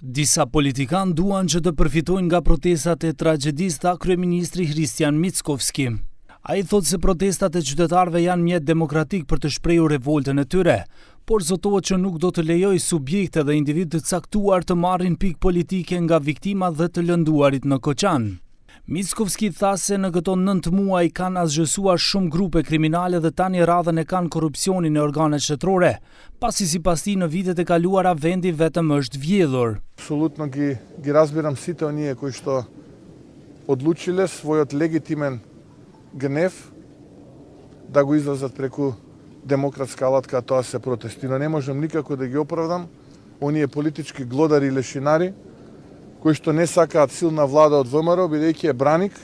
Disa politikan duan që të përfitojnë nga protestat e tragjedisë, tha kryeministri Hristijan Mickovski. Ai thotë se protestat e qytetarëve janë mjet demokratik për të shprehur revoltën e tyre, por zotohet që nuk do të lejoj subjekte dhe individ të caktuar të marrin pikë politike nga viktimat dhe të lënduarit në Koçan. Mickovski tha se në këto 9 muaj kanë asgjësuar shumë grupe kriminale dhe tani radhën e kanë korrupsionin e organet shtetërore, pasi sipas tij në vitet e kaluara vendi vetëm është vjedhur. Apsolutno ги разбирам сите оние кои што одлучиле својот легитимен гнев да го изразат преку демократска алатка, тоа се протести. Но не можем никако да ги оправдам оние политички глодари и лешинари кои што не сакаат силна влада од ВМРО, бидејќи е браник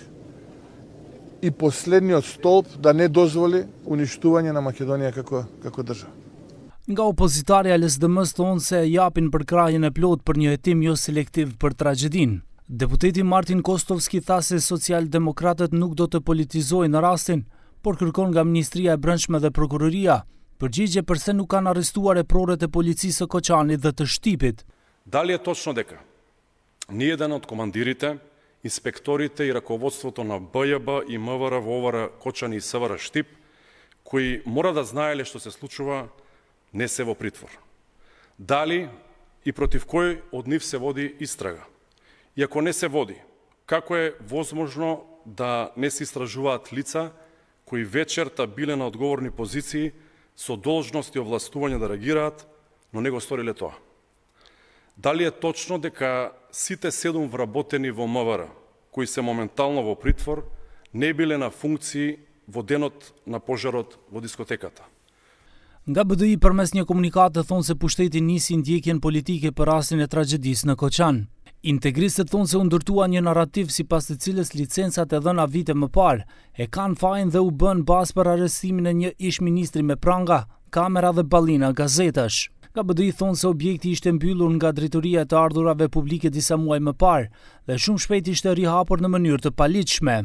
и последниот столб да не дозволи уништување на Македонија како држава. Nga opozitarja e LSDM-s thonë se japin përkrahjen e plot për një hetim jo selektiv për tragjedinë. Deputeti Martin Kostovski tha se socialdemokratët nuk do të politizojnë në rastin, por kërkon nga Ministria e Brendshme dhe Prokuroria përgjigje pse nuk kanë arrestuar eprorët e policisë së Koçanit dhe të Shtipit. Дали е точно дека ниеден од командирите, инспекторите и раководството на БЈБ и МВР во ОВР Кочани и СВР Штип, кои мора да знаеле што се случува, не се во притвор? Дали и против кој од нив се води истрага? И ако не се води, како е возможно да не се истражуваат лица кои вечерта биле на одговорни позиции со должност и овластување да реагираат, но не го сториле тоа? Дали е точно дека сите 7 вработени во МВР, кои се моментално во притвор, не биле на функции во денот на пожарот во дискотеката? Nga BDI përmes një komunikate thonë se pushteti nisi ndjekjen politike për rastin e tragjedisë në Koçan. Integristët thonë se u ndërtua një narrativ sipas të cilës licencat e dhëna vite më parë e kanë fajin dhe u bën bazë për arrestimin e një ish-ministri me pranga, kamera dhe ballina gazetash. Nga BDI thonë se objekti ishte mbyllur nga drejtoria e të ardhurave publike disa muaj më parë dhe shumë shpejt ishte rihapur në mënyrë të paligjshme.